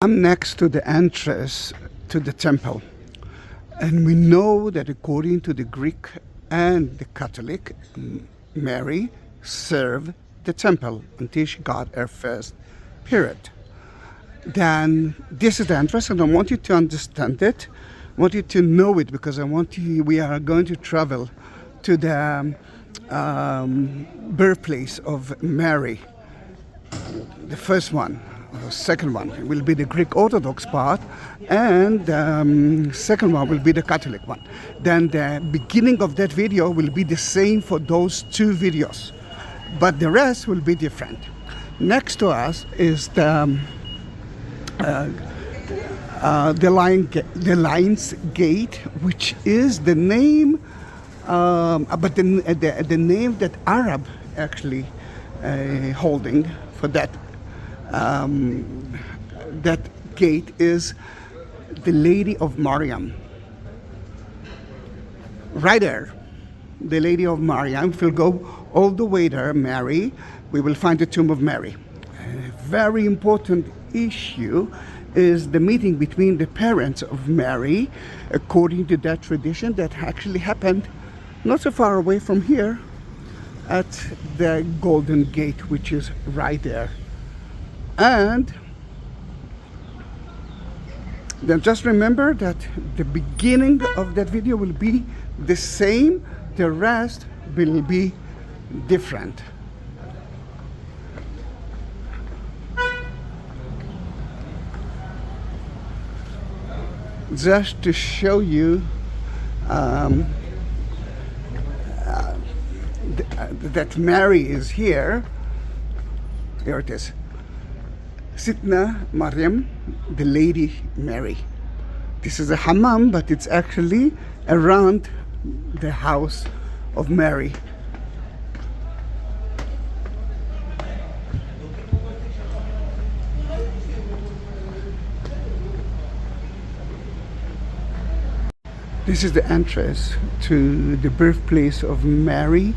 I'm next to the entrance to the temple, and we know that according to the Greek and the Catholic, Mary served the temple until she got her first period. Then this is the entrance, and I want you to understand it. I want you to know it because we are going to travel to the birthplace of Mary, the first one. The second one will be the Greek Orthodox part, and the second one will be the Catholic one. Then the beginning of that video will be the same for those two videos, but the rest will be different. Next to us is the Lion's Gate, which is the name, but the name that Arab actually holding for that. That gate is the Lady of Mariam. Right there, the Lady of Mariam. If we'll go all the way there, Mary, we will find the tomb of Mary. A very important issue is the meeting between the parents of Mary, according to that tradition that actually happened not so far away from here at the Golden Gate, which is right there. And then just remember that the beginning of that video will be the same, the rest will be different. Just to show you that Mary is here. Here it is. Sitna Mariam, the Lady Mary. This is a hammam, but it's actually around the house of Mary. This is the entrance to the birthplace of Mary,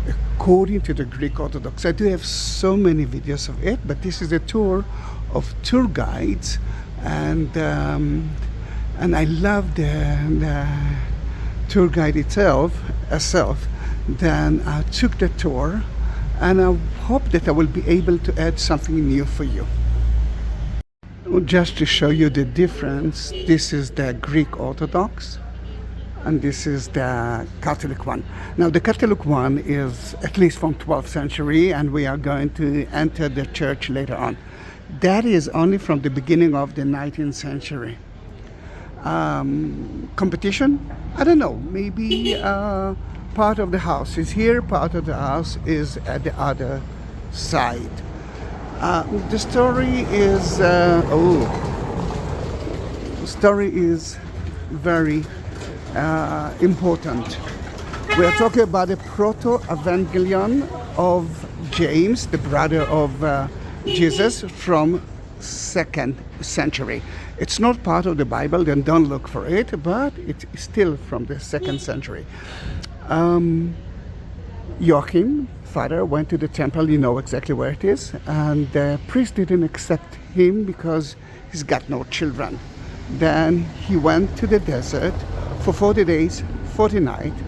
according to the Greek Orthodox. I do have so many videos of it, but this is a tour of tour guides, and I love the tour guide herself. Then I took the tour, and I hope that I will be able to add something new for you. Just to show you the difference, this is the Greek Orthodox, and this is the Catholic one. Now the Catholic one is at least from 12th century, and we are going to enter the church later on. That is only from the beginning of the 19th century. Competition? I don't know, maybe part of the house is here, part of the house is at the other side. The story is, very important. We are talking about the Protoevangelion of James, the brother of Jesus, from 2nd century. It's not part of the Bible, then don't look for it, but it's still from the 2nd century. Joachim, father, went to the temple, you know exactly where it is, and the priest didn't accept him because he's got no children. Then he went to the desert for 40 days, 40 nights,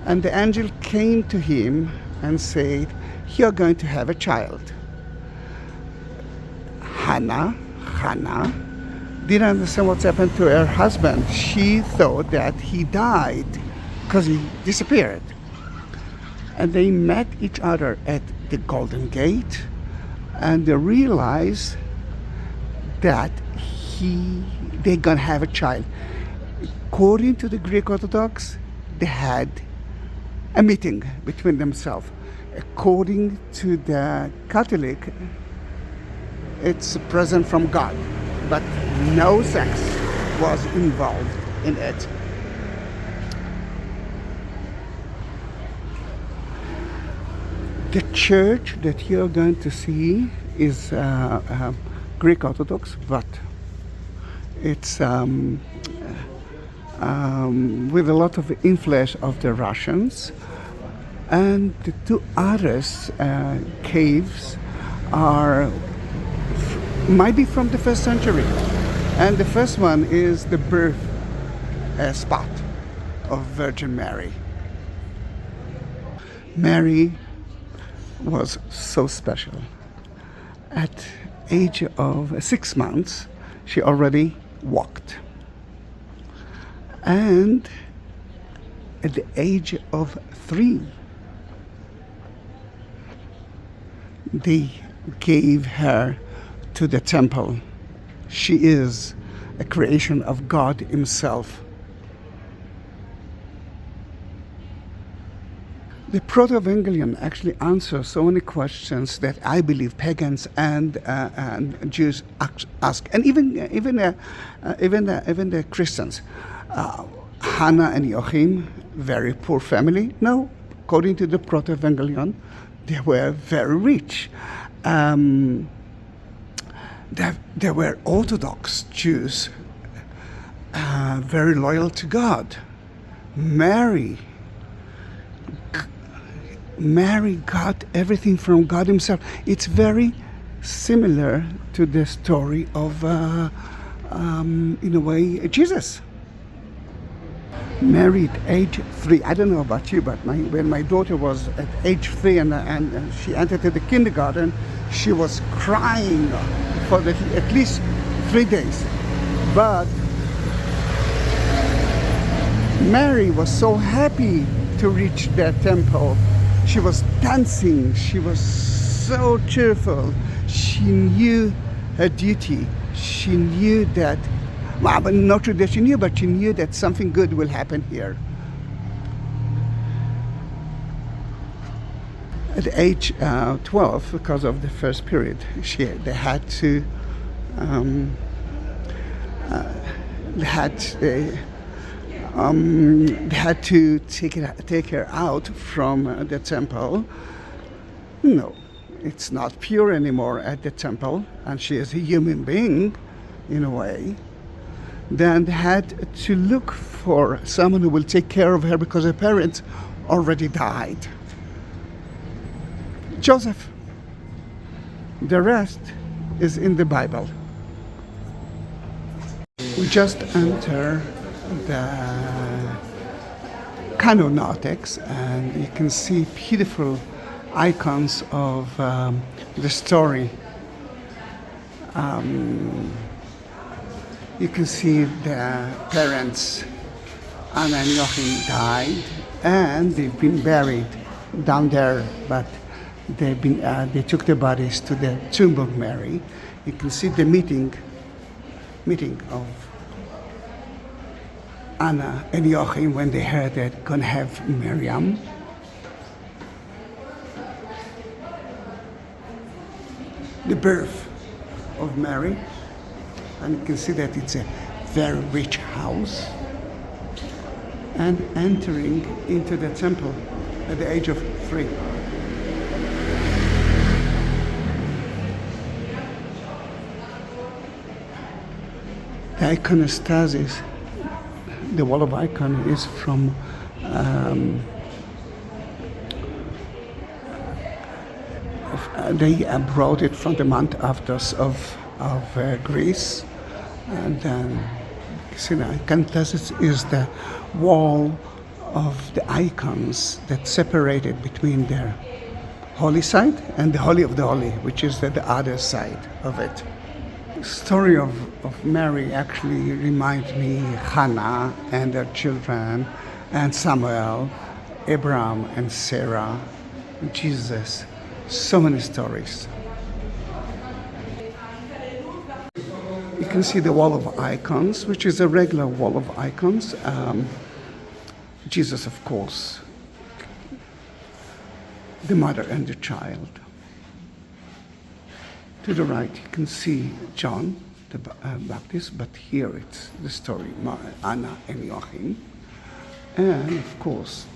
and the angel came to him and said, "You're going to have a child." Hannah didn't understand what's happened to her husband. She thought that he died because he disappeared. And they met each other at the Golden Gate, and they realized that they're gonna have a child. According to the Greek Orthodox, they had a meeting between themselves. According to the Catholic, it's a present from God, but no sex was involved in it. The church that you're going to see is Greek Orthodox, but it's with a lot of influence of the Russians, and the two others caves are might be from the first century. And the first one is the birth spot of Virgin Mary. Mary was so special. At age of 6 months, she already walked. And at the age of 3, they gave her to the temple. She is a creation of God Himself. The Protoevangelion actually answers so many questions that I believe pagans and Jews ask, and even the Christians. Hannah and Joachim, very poor family. No, according to the Protoevangelion, they were very rich. They were Orthodox Jews, very loyal to God. Mary got everything from God Himself. It's very similar to the story of, in a way, Jesus. Married age 3. I don't know about you, but when my daughter was at age 3 and she entered the kindergarten, she was crying for at least 3 days. But Mary was so happy to reach that temple. She was dancing. She was so cheerful. She knew her duty. She knew that, well, but not that she knew, but she knew that something good will happen here. At age 12, because of the first period, they had to take her out from the temple. No, it's not pure anymore at the temple, and she is a human being, in a way. Then they had to look for someone who will take care of her because her parents already died. Joseph. The rest is in the Bible. We just enter the canonatics, and you can see beautiful icons of the story. You can see the parents, Anna and Joachim, died, and they've been buried down there, but they took their bodies to the tomb of Mary. You can see the meeting of Anna and Joachim when they heard that gonna have Miriam. The birth of Mary, and you can see that it's a very rich house. And entering into the temple at the age of 3. The iconostasis, the wall of icon, is from they brought it from the Mount Athos of Greece, and then iconostasis is the wall of the icons that separated between their holy side and the Holy of the Holy, which is the other side of it. The story of Mary actually reminds me Hannah and their children, and Samuel, Abraham and Sarah, Jesus. So many stories. You can see the wall of icons, which is a regular wall of icons. Jesus, of course, the mother and the child. To the right, you can see John the Baptist, but here it's the story, Anna and Joachim. And of course,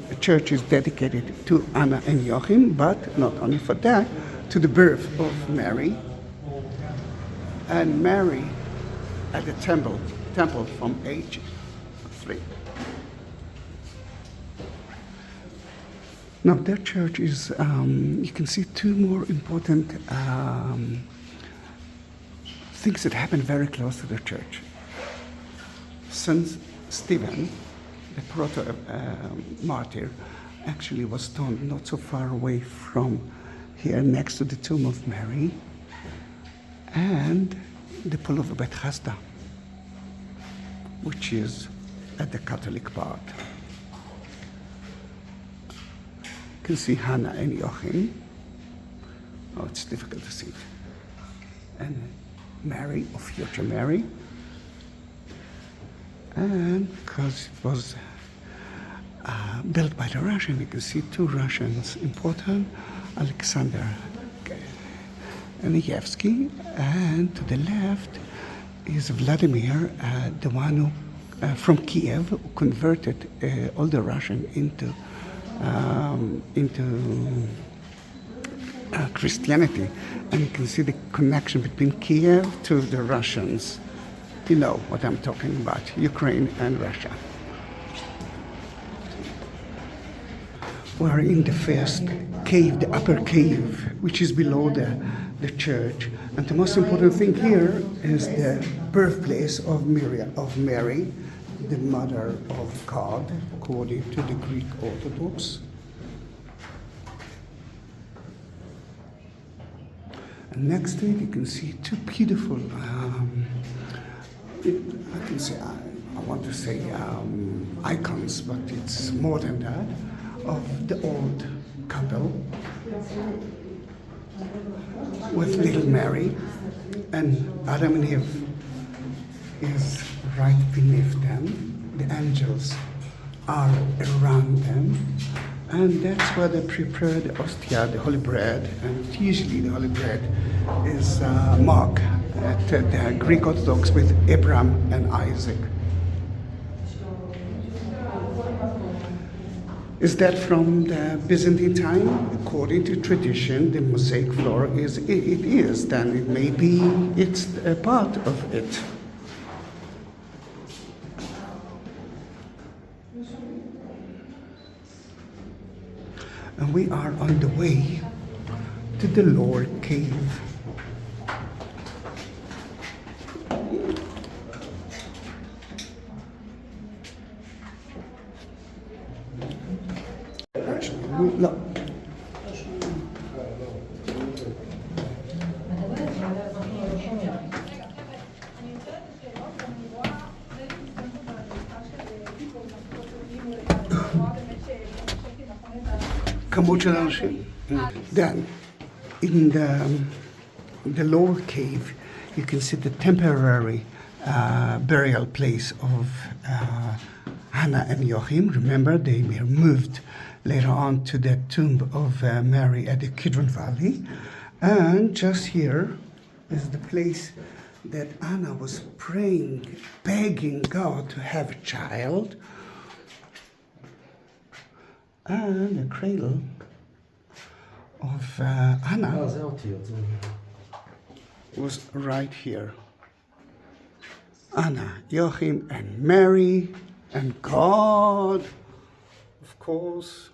the church is dedicated to Anna and Joachim, but not only for that, to the birth of Mary. And Mary at the temple from age 3. Now, their church is, you can see two more important things that happened very close to the church. St. Stephen, the proto-martyr, actually was stoned not so far away from here, next to the tomb of Mary and the pool of Bethesda, which is at the Catholic part. You can see Hannah and Joachim. Oh, it's difficult to see it. And Mary, or future Mary. And because it was built by the Russians, you can see two Russians important, Alexander Nevsky, and to the left is Vladimir, the one who, from Kiev, who converted all the Russian into Christianity. And you can see the connection between Kiev to the Russians. You know what I'm talking about, Ukraine and Russia. We're in the first cave, the upper cave, which is below the church. And the most important thing here is the birthplace of Mary, the Mother of God, according to the Greek Orthodox. And next to it, you can see two beautiful, I want to say icons, but it's more than that, of the old couple with little Mary, and Adam and Eve is right beneath them. The angels are around them, and that's where they prepare the ostia, the holy bread. And usually the holy bread is marked at the Greek Orthodox with Abraham and Isaac. Is that from the Byzantine time? According to tradition, the mosaic floor is, it is, then it may be, it's a part of it. And we are on the way to the lower cave. Look. Then, in the lower cave, you can see the temporary burial place of Hannah and Joachim. Remember, they were moved later on to the tomb of Mary at the Kidron Valley. And just here is the place that Anna was praying, begging God to have a child. And the cradle of Anna was right here. Anna, Joachim, and Mary, and God, of course.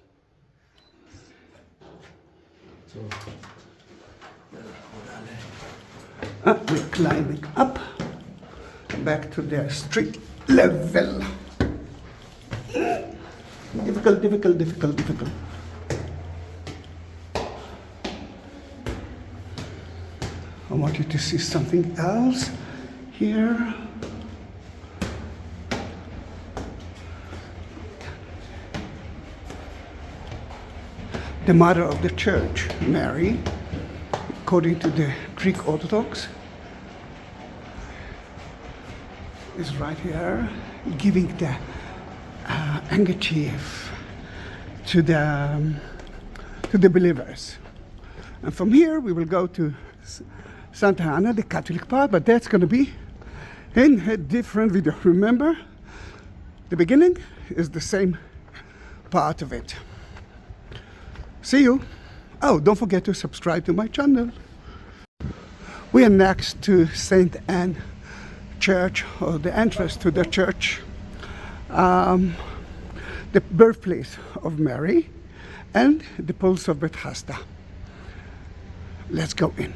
We're climbing up back to the street level. Difficult. I want you to see something else here. The mother of the church, Mary, according to the Greek Orthodox, is right here, giving the handkerchief to the believers. And from here we will go to Santa Anna, the Catholic part, but that's going to be in a different video. Remember, the beginning is the same part of it. See you. Oh, don't forget to subscribe to my channel. We are next to St. Anne Church, or the entrance to the church, the birthplace of Mary, and the pools of Bethesda. Let's go in.